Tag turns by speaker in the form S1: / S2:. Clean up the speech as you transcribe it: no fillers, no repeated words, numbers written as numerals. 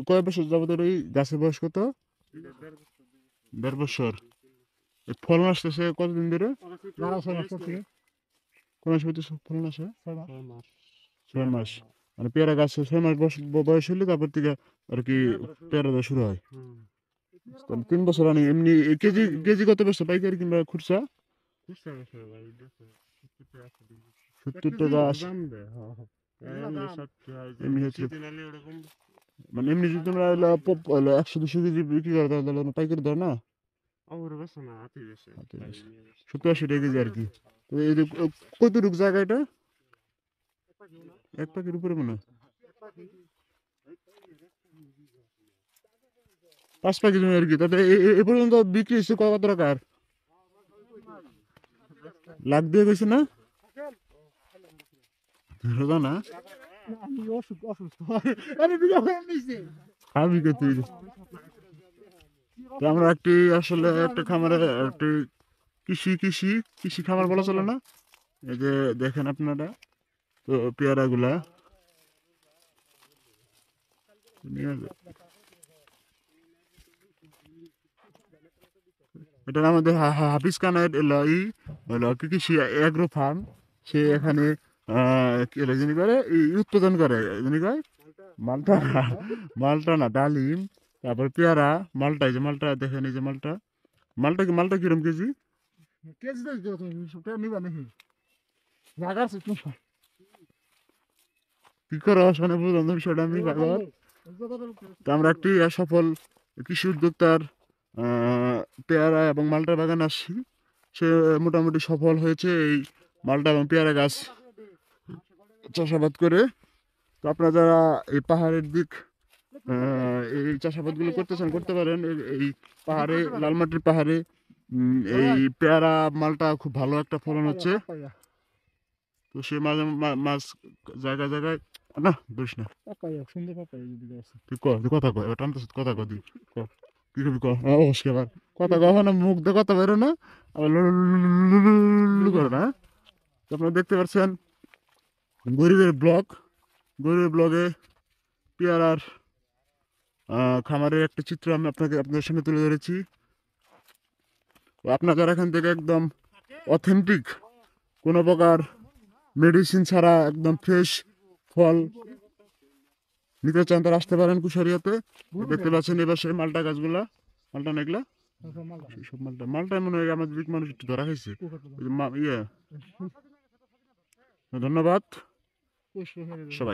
S1: কয় বছর যাবত এই গাছের বয়স কত? 1.5 বছর। ফলন আসতেছে কতদিন ধরে? কোন মাস হইতেছে ফলন আসে? 6 মাস। মানে পেয়ারা গাছে 6 মাস বয়স হলে তারপর থেকে আর কি পেয়ারা দেওয়া শুরু হয়। তাহলে 3 বছর আনি এমনি কেজি কেজি কত বেচছো, পাইকারি কিংবা খুচরা? 70 টাকা 80 এমনি হচ্ছে। মানে এমনি যদি তোমরা 100-200 কেজি বিক্রি করো তাহলে পাইকারি দাও না? হাতে বেশি। 70-80 টাকা কেজি আর কি। তো এই যে কতটুকু জায়গা এটা? 1 পাখির উপরে মনে হয়। 5 পাখি জমি আর কি। তাতে এ পর্যন্ত বিক্রি হচ্ছে কত টাকার? লাখ দিয়ে গেছে না? রোজা না খাবি কে তুই? তো আমরা একটি আসলে একটা খামারে একটি কৃষি কৃষি কৃষি খামার বলা চলে না? এই যে দেখেন আপনারা, তো পেয়ারা গুলা এটা আমাদের হাফিজ খান হলো কৃষি এগ্রো ফার্ম। সে এখানে কি হলো জানি করে উৎপাদন করে জানি কয় মালটা না, মালটা না, ডালিম, তারপর পেয়ারা, মালটা। এই যে মালটা দেখেন, এই যে মালটা। মালটা কিরম কেজি? কি করো শোনে বুঝলাম তুমি সেটা আমি বাবার। তো আমরা একটি সফল কৃষি উদ্যোক্তার পেয়ারা এবং মালটা বাগান আসছি। সে মোটামুটি সফল হয়েছে এই মালটা এবং পেয়ারা গাছ চাষাবাদ করে। তো আপনারা যারা এই পাহাড়ের দিক এই চাষাবাদগুলো করতেছেন করতে পারেন। এই পাহাড়ে, লালমাটির পাহাড়ে এই পেয়ারা মালটা খুব ভালো একটা ফলন হচ্ছে। তো সে মাঝে মাছ জায়গায় জায়গায় না দোষ না তুই ক তুই কথা কয় টানতেছ কথা কয় তুই ক কি করবি ক অবশ্যই আবার কথা কহ না, মুখ দিয়ে কথা বেরো না, আবার লুলু করে না। তো আপনারা দেখতে পাচ্ছেন গরিবের ব্লগ, গরিবের ব্লগে পেয়ারার খামারের একটা চিত্র আমি আপনাদের সামনে তুলে ধরেছি। আপনারা যারা এখান থেকে একদম অথেন্টিক কোনো প্রকার মেডিসিন ছাড়া একদম ফ্রেশ ফল নিতে চান তারা আসতে পারেন কুশারিয়াতে। দেখতে পাচ্ছেন এবার সেই মালটা গাছগুলা, মালটা না এগুলা সব মালটা মনে হয় আমাদের দিক মানুষ একটু ধরা খাইছে। ইয়ে ধন্যবাদ সবাই।